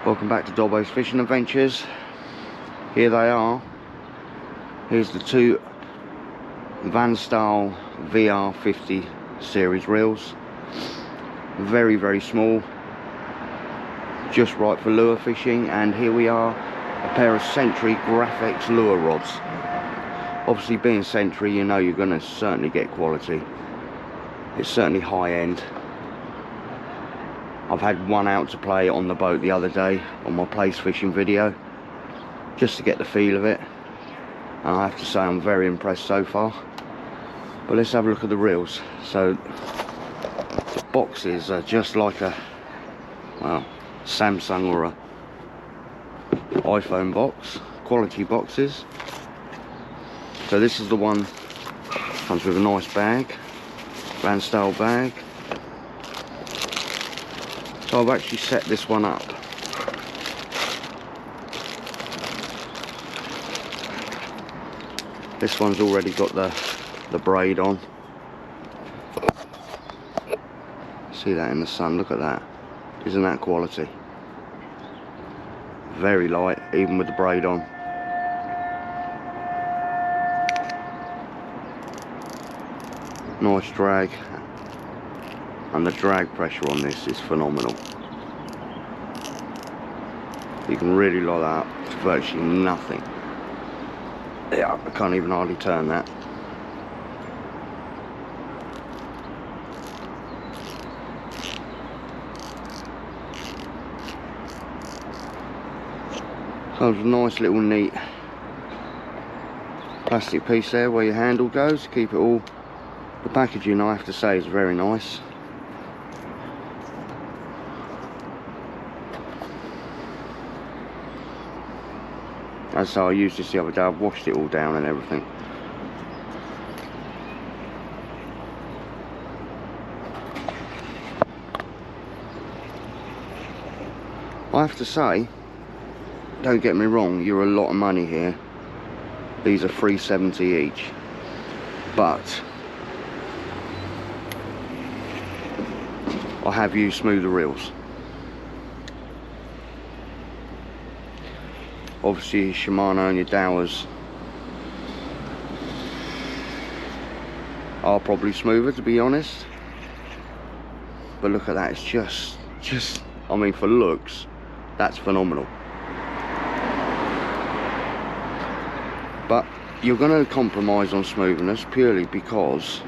Welcome back to Dobbo's Fishing Adventures. Here they are. Here's the two Staal VR50 series reels. Very, very small. Just right for lure fishing. And here we are, a pair of Century Graphex lure rods. Obviously, being Century, you know you're going to certainly get quality. It's certainly high end. I've had one out to play on the boat the other day on my place fishing video, just to get the feel of it, and I have to say I'm very impressed so far. But let's have a look at the reels. So the boxes are just like a, well, Samsung or a iPhone box, quality boxes. So this is the one, comes with a nice bag, Staal bag. So I've actually set this one up. This one's already got the braid on. See that in the sun, look at that. Isn't that quality? Very light, even with the braid on. Nice drag. And the drag pressure on this is phenomenal. You can really lock that up to virtually nothing. Yeah, I can't even hardly turn that. So there's a nice little neat plastic piece there where your handle goes to keep it all. The packaging, I have to say, is very nice. As I used this the other day, I've washed it all down and everything. I have to say, don't get me wrong, you're a lot of money here. These are $3.70 each. But I have used smoother reels. Obviously, Shimano and your Dowers are probably smoother, to be honest. But look at that, it's just, I mean, for looks, that's phenomenal. But you're going to compromise on smoothness purely because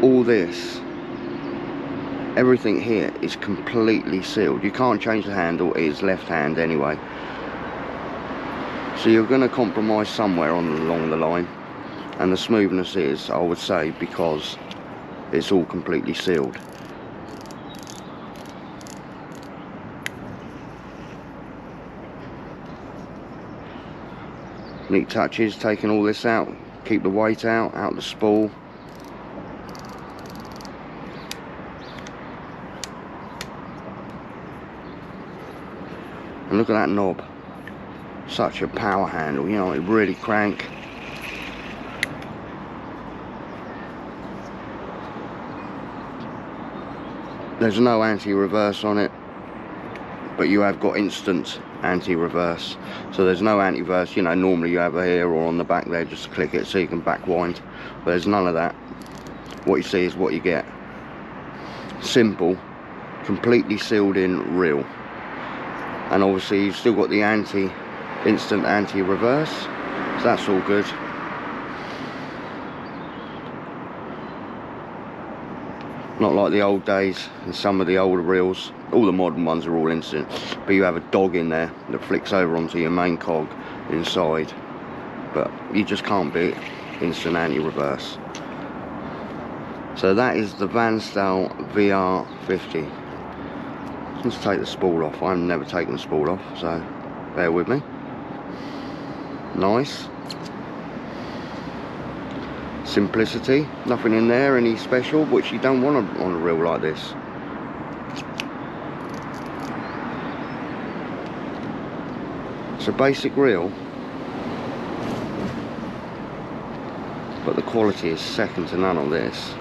all this, everything here is completely sealed. You can't change the handle, it is left hand anyway. So you're going to compromise somewhere along the line. And the smoothness is, I would say, because it's all completely sealed. Neat touches, taking all this out, keep the weight out the spool. And look at that knob, such a power handle, you know, it really crank. There's no anti-reverse on it, but you have got instant anti-reverse. So there's no anti-reverse, you know, normally you have it here or on the back there, just click it so you can back wind. But there's none of that. What you see is what you get. Simple, completely sealed in reel. And obviously you've still got the instant anti-reverse, so that's all good. Not like the old days and some of the older reels. All the modern ones are all instant, but you have a dog in there that flicks over onto your main cog inside. But you just can't beat instant anti-reverse. So that is the Staal VR50. Let's take the spool off. I've never taken the spool off, so bear with me. Nice. Simplicity, nothing in there, any special, which you don't want on a reel like this. It's a basic reel, but the quality is second to none on this.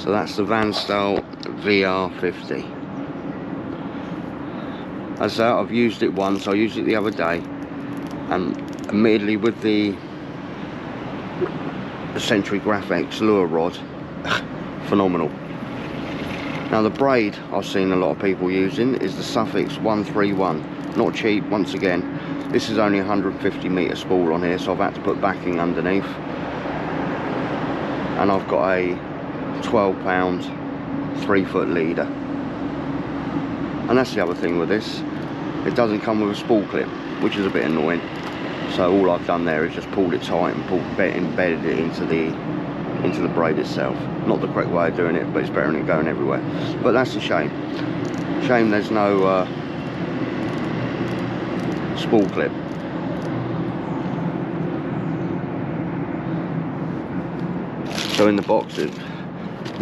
So that's the Staal VR50. As I say, I've used it once. I used it the other day, and admittedly with the Century Graphex lure rod, phenomenal. Now the braid I've seen a lot of people using is the Suffix 131. Not cheap, once again. This is only 150 metre spool on here, so I've had to put backing underneath. And I've got a 12-pound 3-foot leader. And that's the other thing with this. It doesn't come with a spool clip, which is a bit annoying. So all I've done there is just pulled it tight and embedded it into the braid itself. Not the correct way of doing it, but it's better than it going everywhere. But that's a shame. Shame there's no spool clip. So in the box you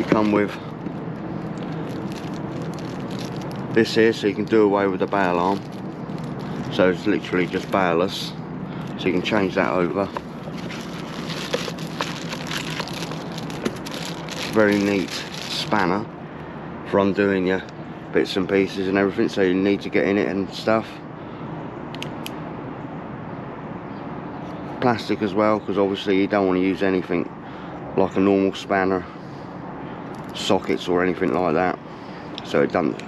come with this here, so you can do away with the bail arm. So it's literally just bailless. So you can change that over. Very neat spanner for undoing your bits and pieces and everything, so you need to get in it and stuff. Plastic as well, because obviously you don't want to use anything like a normal spanner, sockets or anything like that, so it doesn't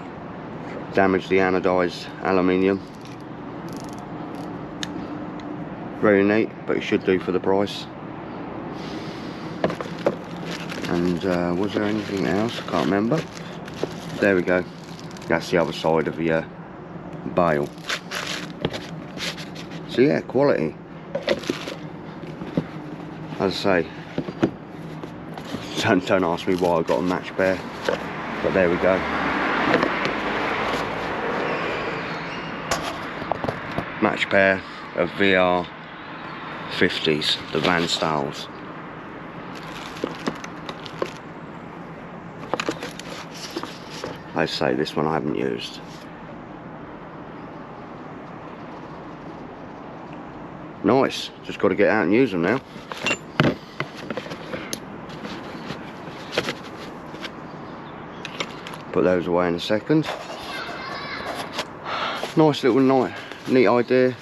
damage the anodized aluminium. Very neat, but it should do for the price. And was there anything else? I can't remember. There we go. That's the other side of the bail. So yeah, quality. As I say, don't ask me why I got a match pair, but there we go. Match pair of VR50s, the Staals. I say this one I haven't used. Nice, just got to get out and use them now. Put those away in a second. Nice little neat idea.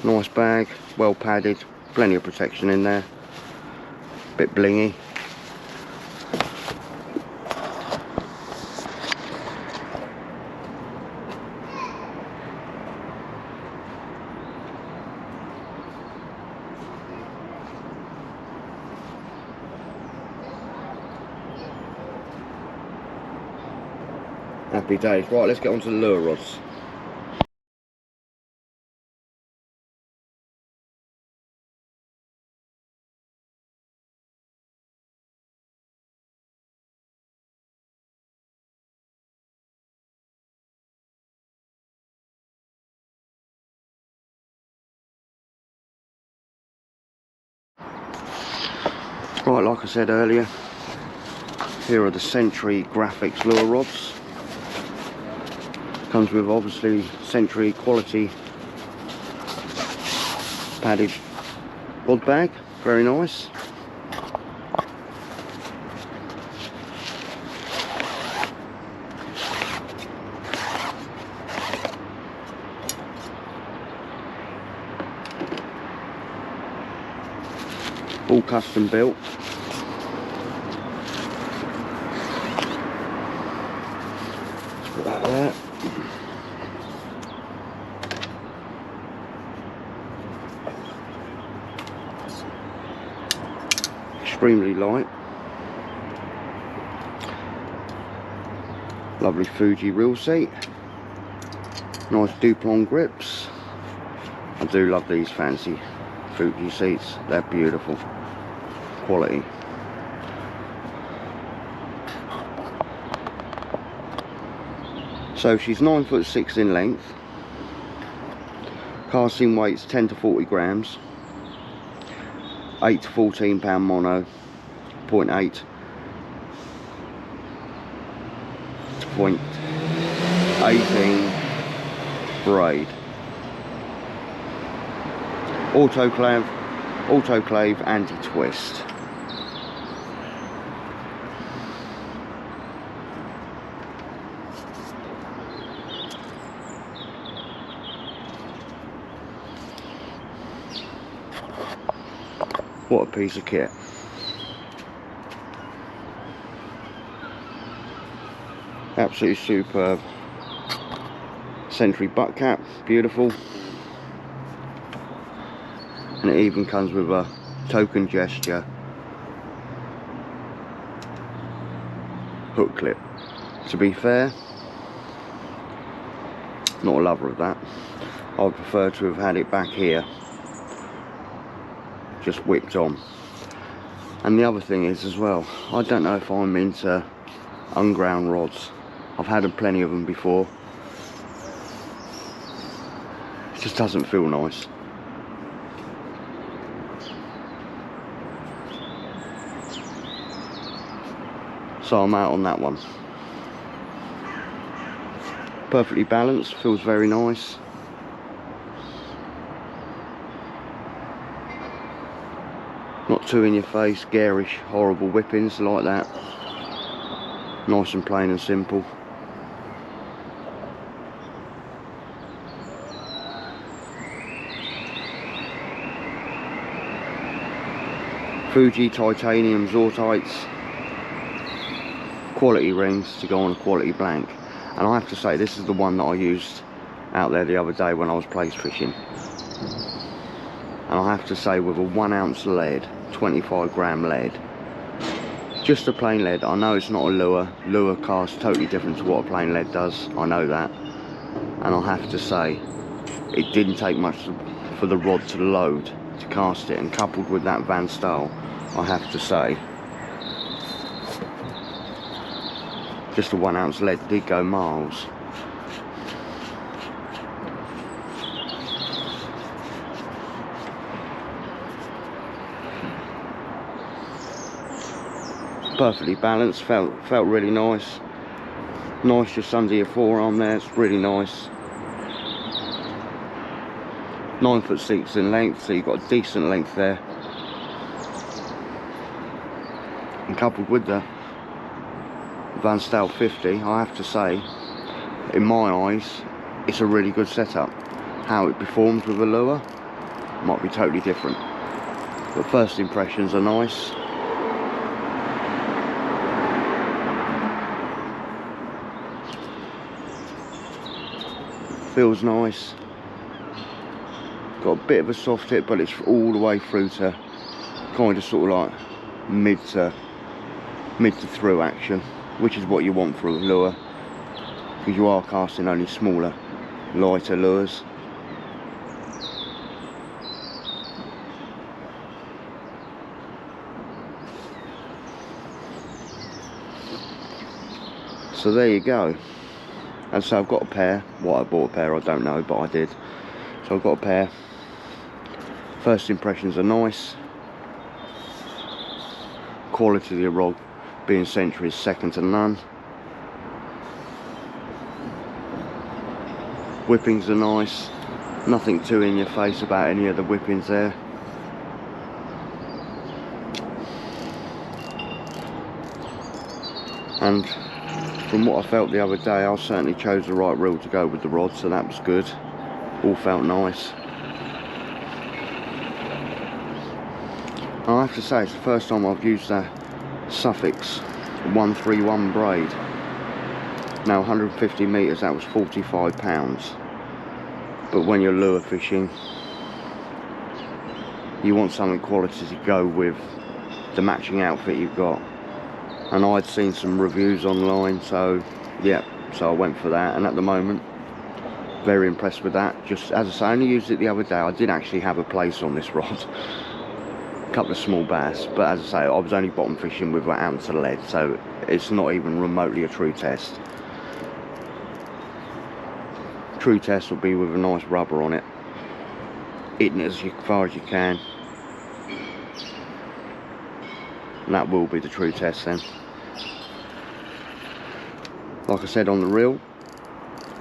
Nice bag, well padded, plenty of protection in there. Bit blingy. Happy days. Right, let's get on to the lure rods. Right, like I said earlier, here are the Century Graphex lure rods. Comes with obviously Century quality padded rod bag, very nice. All custom built. Put that there. Extremely light. Lovely Fuji reel seat. Nice Duplon grips. I do love these fancy Fuji seats. They're beautiful. Quality. So she's 9'6" in length. Casting weight's 10 to 40 grams. 8 to 14 pound mono. 0.8 to 0.18 braid. Autoclave anti-twist. What a piece of kit. Absolutely superb. Century butt cap, beautiful. And it even comes with a token gesture hook clip. To be fair, not a lover of that. I would prefer to have had it back here, just whipped on. And the other thing is as well, I don't know if I'm into unground rods. I've had plenty of them before. It just doesn't feel nice. So I'm out on that one. Perfectly balanced, feels very nice. Not too in your face, garish, horrible whippings like that. Nice and plain and simple. Fuji titanium Zortites. Quality rings to go on a quality blank. And I have to say, this is the one that I used out there the other day when I was place fishing. And I have to say, with a 1 ounce lead, 25 gram lead, just a plain lead. I know it's not a lure cast totally different to what a plain lead does, I know that. And I have to say, it didn't take much for the rod to load to cast it, and coupled with that Van Staal, I have to say, just a 1 ounce lead did go miles. Perfectly balanced, felt really nice. Nice just under your forearm there, it's really nice. 9'6" in length, so you've got a decent length there. And coupled with the Van Staal 50, I have to say, in my eyes, it's a really good setup. How it performs with a lure might be totally different, but first impressions are nice. Feels nice. Got a bit of a soft hit, but it's all the way through to kind of sort of like mid to through action, which is what you want for a lure, because you are casting only smaller, lighter lures. So there you go. And so I've got a pair. Why I bought a pair I don't know, but I did. So I've got a pair. First impressions are nice. Quality of the rod being Century is second to none. Whippings are nice. Nothing too in your face about any of the whippings there. And from what I felt the other day, I certainly chose the right reel to go with the rod, so that was good. All felt nice. I have to say, it's the first time I've used a Suffix 131 braid. Now 150 metres, that was £45. But when you're lure fishing, you want something quality to go with the matching outfit you've got. And I'd seen some reviews online, so yeah, so I went for that. And at the moment, very impressed with that. Just as I say, I only used it the other day. I did actually have a place on this rod, a couple of small bass, but as I say, I was only bottom fishing with an ounce of lead, so it's not even remotely a true test. True test will be with a nice rubber on it, hitting it as far as you can. And that will be the true test then. Like I said on the reel,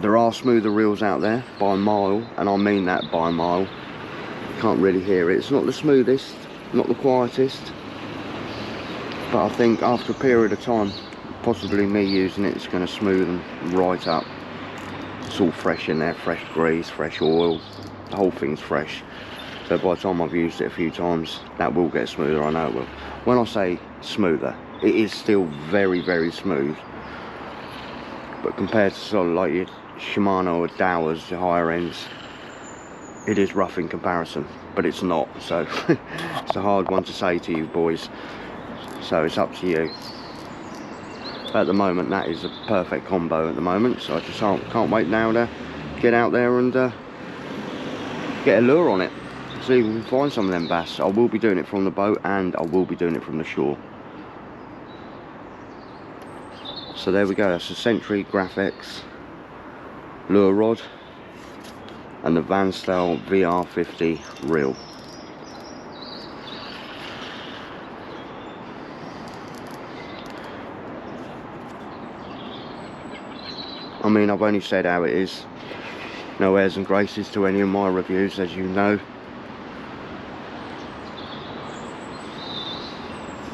there are smoother reels out there by a mile, and I mean that by a mile. You can't really hear it. It's not the smoothest, not the quietest, but I think after a period of time, possibly me using it, it's going to smooth them right up. It's all fresh in there, fresh grease, fresh oil, the whole thing's fresh. So by the time I've used it a few times, that will get smoother, I know it will. When I say smoother, it is still very, very smooth. But compared to sort of like your Shimano or Dowers, the higher ends, it is rough in comparison, but it's not. So it's a hard one to say to you boys. So it's up to you. At the moment, that is a perfect combo at the moment. So I just can't wait now to get out there and get a lure on it. See if we can find some of them bass. I will be doing it from the boat and I will be doing it from the shore. So there we go, that's the Century Graphex lure rod and the Staal VR50 reel. I mean, I've only said how it is. No airs and graces to any of my reviews, as you know.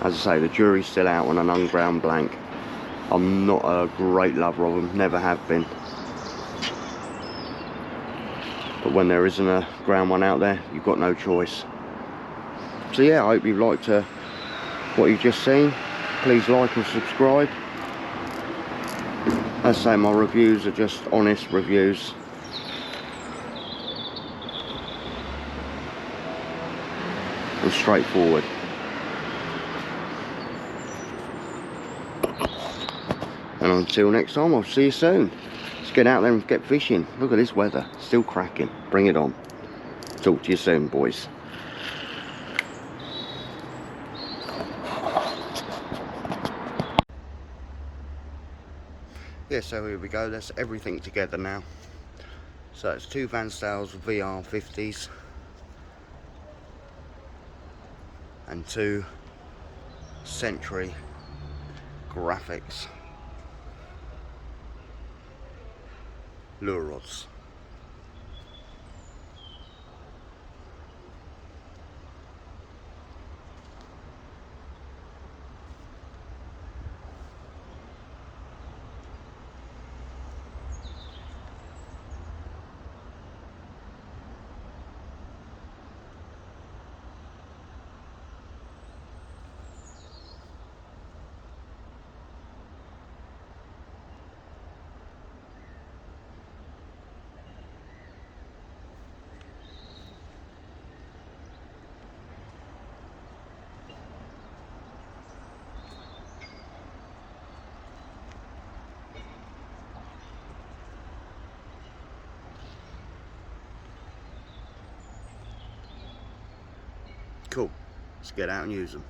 As I say, the jury's still out on an unground blank. I'm not a great lover of them, never have been. But when there isn't a ground one out there, you've got no choice. So yeah, I hope you've liked what you've just seen. Please like and subscribe. As I say, my reviews are just honest reviews. And straightforward. And until next time, I'll see you soon. Let's get out there and get fishing. Look at this weather, still cracking. Bring it on. Talk to you soon, boys. Yeah, so here we go. That's everything together now. So it's two Staals VR50s and two Century Graphex lure rods. Cool. Let's get out and use them.